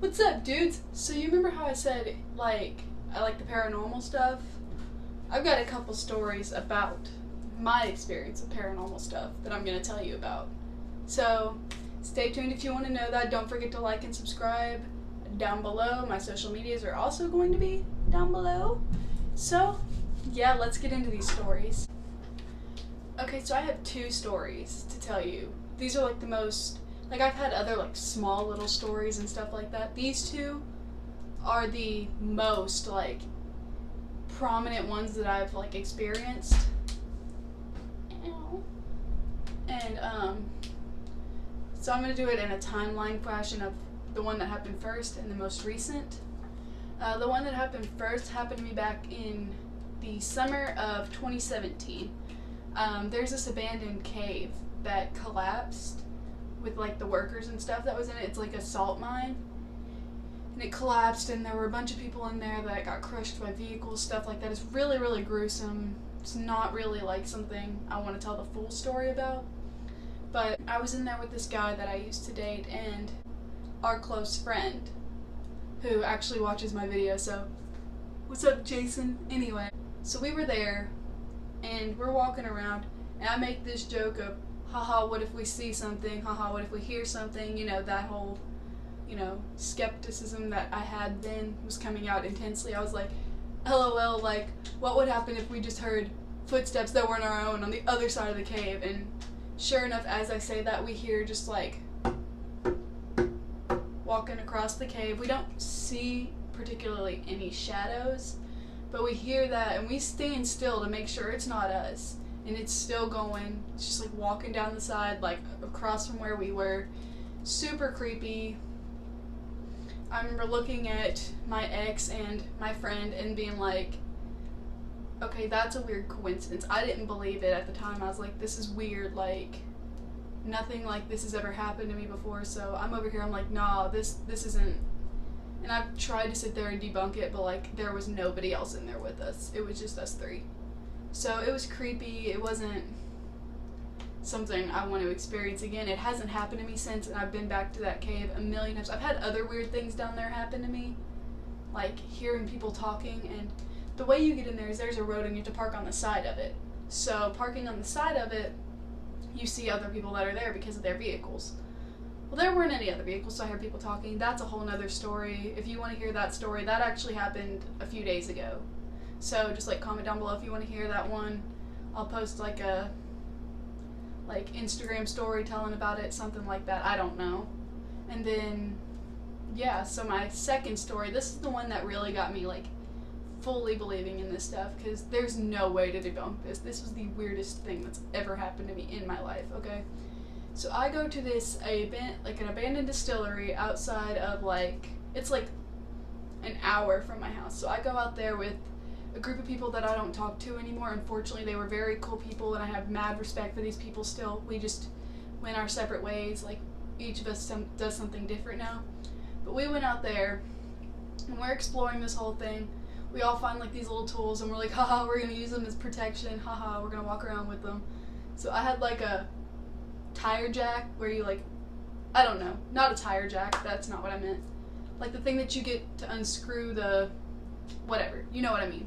What's up, dudes? So you remember how I said, like, I like the paranormal stuff? I've got a couple stories about my experience with paranormal stuff that I'm going to tell you about. So stay tuned if you want to know that. Don't forget to like and subscribe down below. My social medias are also going to be down below. So, yeah, let's get into these stories. Okay, so I have two stories to tell you. These are like the most, like I've had other like small little stories and stuff like that. These two are the most like prominent ones that I've like experienced. And so I'm gonna do it in a timeline fashion of the one that happened first and the most recent. The one that happened first happened to me back in the summer of 2017. There's this abandoned cave that collapsed with like the workers and stuff that was in it. It's like a salt mine. And it collapsed and there were a bunch of people in there that got crushed by vehicles, stuff like that. It's really, really gruesome. It's not really like something I want to tell the full story about. But I was in there with this guy that I used to date and our close friend who actually watches my video, so what's up, Jason? Anyway, so we were there and we're walking around and I make this joke of, haha, what if we see something? Haha, what if we hear something? You know, that whole, skepticism that I had then was coming out intensely. I was like, LOL, like, what would happen if we just heard footsteps that weren't our own on the other side of the cave? And sure enough, as I say that, we hear just like walking across the cave. We don't see particularly any shadows, but we hear that and we stand still to make sure it's not us. And it's still going. It's just like walking down the side, like across from where we were. Super creepy. I remember looking at my ex and my friend and being like, okay, that's a weird coincidence. I didn't believe it at the time. I was like, this is weird. Like, nothing like this has ever happened to me before. So I'm over here. I'm like, nah, this isn't. And I've tried to sit there and debunk it, but like there was nobody else in there with us. It was just us three. So it was creepy. It wasn't something I want to experience again. It hasn't happened to me since, and I've been back to that cave a million times. I've had other weird things down there happen to me, like hearing people talking, and the way you get in there is there's a road and you have to park on the side of it. So parking on the side of it, you see other people that are there because of their vehicles. Well, there weren't any other vehicles, so I heard people talking. That's a whole nother story. If you want to hear that story, that actually happened a few days ago. So just like comment down below if you want to hear that one. I'll post like a Instagram story telling about it, something like that. I don't know. And then yeah, so my second story, this is the one that really got me like fully believing in this stuff, because there's no way to debunk this. This was the weirdest thing that's ever happened to me in my life, okay? So I go to this an abandoned distillery outside of it's like an hour from my house. So I go out there with a group of people that I don't talk to anymore. Unfortunately, they were very cool people and I have mad respect for these people still. We just went our separate ways. Like each of us does something different now. But we went out there and we're exploring this whole thing. We all find like these little tools and we're like, haha, we're gonna use them as protection. Haha, we're gonna walk around with them. So I had like a tire jack where you I don't know, not a tire jack, that's not what I meant. Like the thing that you get to unscrew the whatever, you know what I mean.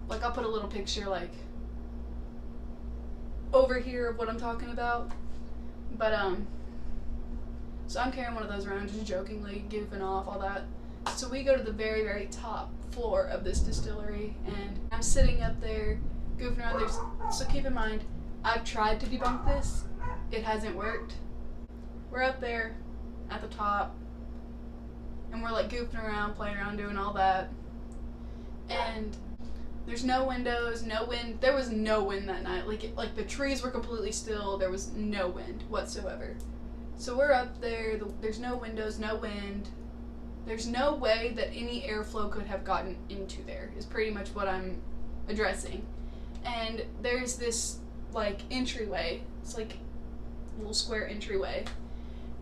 Like I'll put a little picture like over here of what I'm talking about. But so I'm carrying one of those around just jokingly, goofing off, all that. So we go to the very, very top floor of this distillery and I'm sitting up there goofing around. So keep in mind, I've tried to debunk this. It hasn't worked. We're up there at the top and we're like goofing around, playing around, doing all that. And there's no windows, no wind. There was no wind that night. Like the trees were completely still. There was no wind whatsoever. So we're up there. There's no windows, no wind. There's no way that any airflow could have gotten into there, is pretty much what I'm addressing. And there's this like entryway. It's like a little square entryway.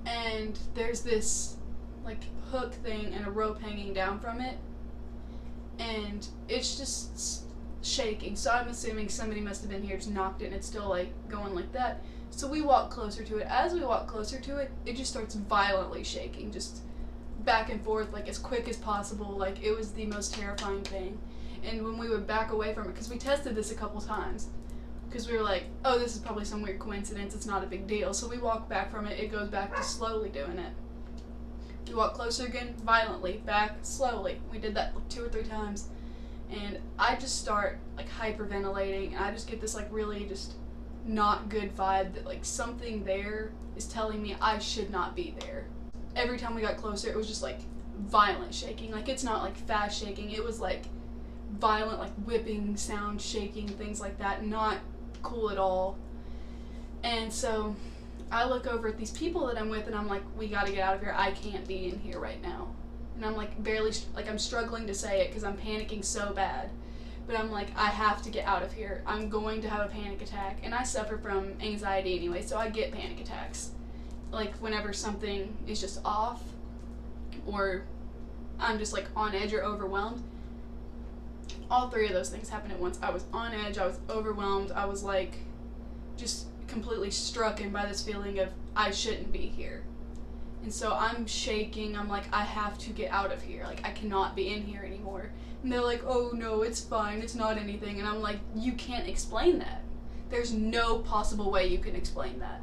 And there's this like hook thing and a rope hanging down from it. And it's just shaking. So I'm assuming somebody must have been here, just knocked it, and it's still like going like that. So we walk closer to it. As we walk closer to it, it just starts violently shaking, just back and forth like as quick as possible. Like it was the most terrifying thing. And when we would back away from it, because we tested this a couple times, because we were like, oh, this is probably some weird coincidence, it's not a big deal. So we walk back from it, it goes back to slowly doing it. We walk closer again, violently, back, slowly. We did that 2 or 3 times. And I just start like hyperventilating, and I just get this like really just not good vibe that like something there is telling me I should not be there. Every time we got closer, it was just like violent shaking. Like it's not like fast shaking, it was like violent, like whipping sound, shaking, things like that. Not cool at all. And so I look over at these people that I'm with, and I'm like, we gotta get out of here. I can't be in here right now. And I'm like barely, like I'm struggling to say it because I'm panicking so bad. But I'm like, I have to get out of here. I'm going to have a panic attack. And I suffer from anxiety anyway, so I get panic attacks. Like whenever something is just off, or I'm just like on edge or overwhelmed. All 3 of those things happened at once. I was on edge, I was overwhelmed, I was like just completely strucken by this feeling of I shouldn't be here. And so I'm shaking, I'm like, I have to get out of here. Like I cannot be in here anymore. And they're like, oh no, it's fine, it's not anything. And I'm like, you can't explain that. There's no possible way you can explain that.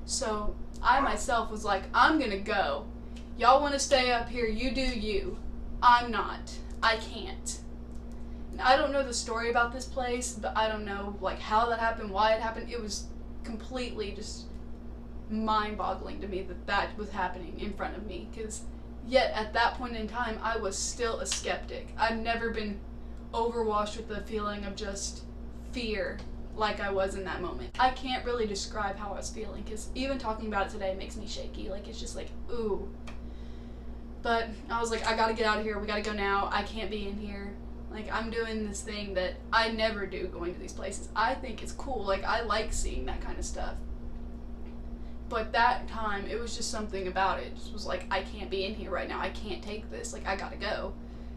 So I myself was like, I'm gonna go. Y'all wanna stay up here, you do you. I'm not. I can't. And I don't know the story about this place, but I don't know like how that happened, why it happened. It was completely just mind-boggling to me that that was happening in front of me, because yet at that point in time I was still a skeptic. I've never been overwashed with the feeling of just fear like I was in that moment. I can't really describe how I was feeling, because even talking about it today makes me shaky. Like it's just like, ooh. But I was like, I gotta get out of here, we gotta go now, I can't be in here. Like I'm doing this thing that I never do, going to these places. I think it's cool, like I like seeing that kind of stuff. But that time, it was just something about it. It just was like, I can't be in here right now, I can't take this, like I gotta go.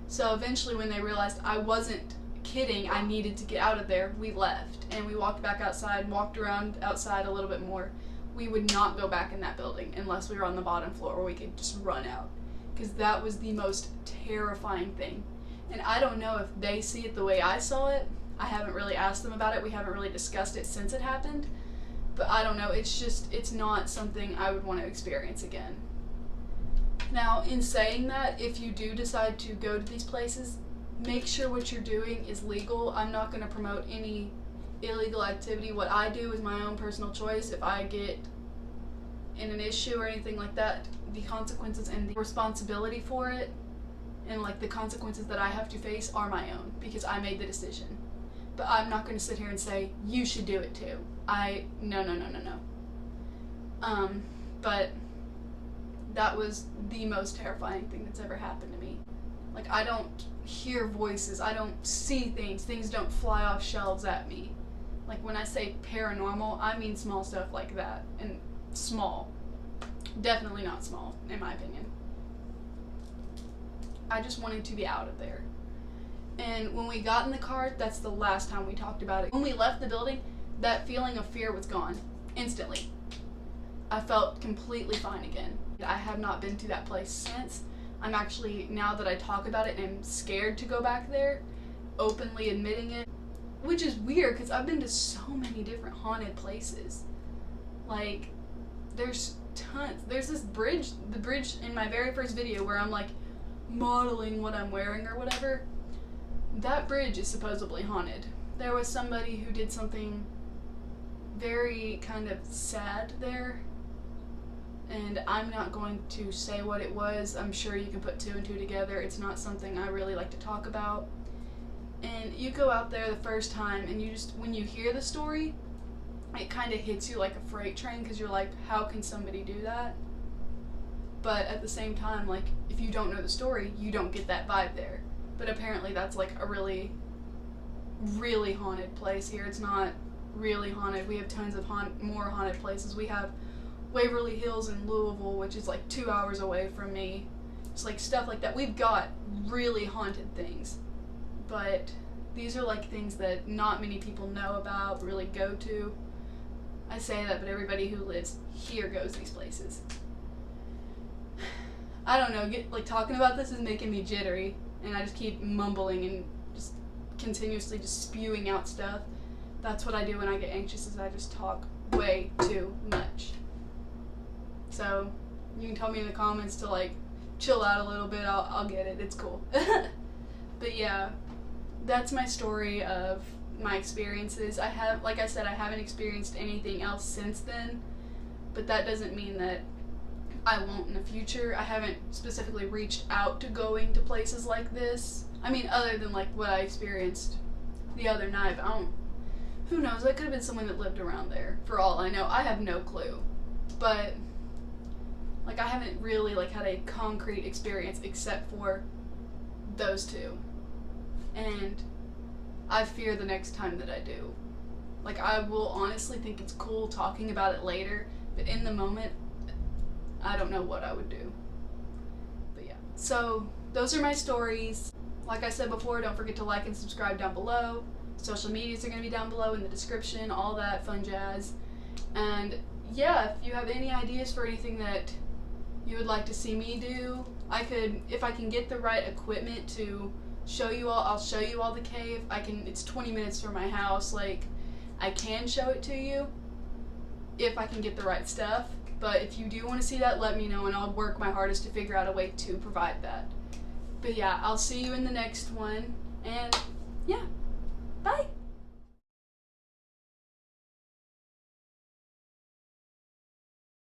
So eventually when they realized I wasn't kidding, I needed to get out of there, we left. And we walked back outside, walked around outside a little bit more. We would not go back in that building unless we were on the bottom floor where we could just run out. Because that was the most terrifying thing. And I don't know if they see it the way I saw it. I haven't really asked them about it. We haven't really discussed it since it happened. But I don't know. It's just, it's not something I would want to experience again. Now, in saying that, if you do decide to go to these places, make sure what you're doing is legal. I'm not going to promote any illegal activity. What I do is my own personal choice. If I get in an issue or anything like that, the consequences and the responsibility for it, and like the consequences that I have to face are my own, because I made the decision. But I'm not going to sit here and say, you should do it too. No. But that was the most terrifying thing that's ever happened to me. Like I don't hear voices, I don't see things don't fly off shelves at me. Like when I say paranormal, I mean small stuff like that, and small. Definitely not small, in my opinion. I just wanted to be out of there. And when we got in the car, that's the last time we talked about it. When we left the building, that feeling of fear was gone. Instantly. I felt completely fine again. I have not been to that place since. I'm actually, now that I talk about it, I'm scared to go back there, openly admitting it. Which is weird, because I've been to so many different haunted places. Like, there's tons. There's this bridge, the bridge in my very first video where I'm like modeling what I'm wearing or whatever. That bridge is supposedly haunted. There was somebody who did something very kind of sad there, and I'm not going to say what it was. I'm sure you can put 2 and 2 together. It's not something I really like to talk about. And you go out there the first time, and you just, when you hear the story, it kind of hits you like a freight train, because you're like, how can somebody do that? But at the same time, like, if you don't know the story, you don't get that vibe there. But apparently that's like a really, really haunted place here. It's not really haunted. We have tons of more haunted places. We have Waverly Hills in Louisville, which is like 2 hours away from me. It's like stuff like that. We've got really haunted things. But these are like things that not many people know about, really go to. I say that, but everybody who lives here goes these places. I don't know, like talking about this is making me jittery, and I just keep mumbling and just continuously just spewing out stuff. That's what I do when I get anxious, is I just talk way too much. So you can tell me in the comments to like chill out a little bit. I'll get it. It's cool. But yeah, that's my story of my experiences. Like I said, I haven't experienced anything else since then, but that doesn't mean that I won't in the future. I haven't specifically reached out to going to places like this. I mean, other than like what I experienced the other night, but who knows, that could have been someone that lived around there, for all I know. I have no clue. But like, I haven't really like had a concrete experience except for those two. And I fear the next time that I do. Like, I will honestly think it's cool talking about it later, but in the moment, I don't know what I would do. But yeah. So, those are my stories. Like I said before, don't forget to like and subscribe down below. Social medias are going to be down below in the description, all that fun jazz. And yeah, if you have any ideas for anything that you would like to see me do, if I can get the right equipment to show you all, I'll show you all the cave. It's 20 minutes from my house, like, I can show it to you if I can get the right stuff. But if you do want to see that, let me know, and I'll work my hardest to figure out a way to provide that. But yeah, I'll see you in the next one, and yeah, bye!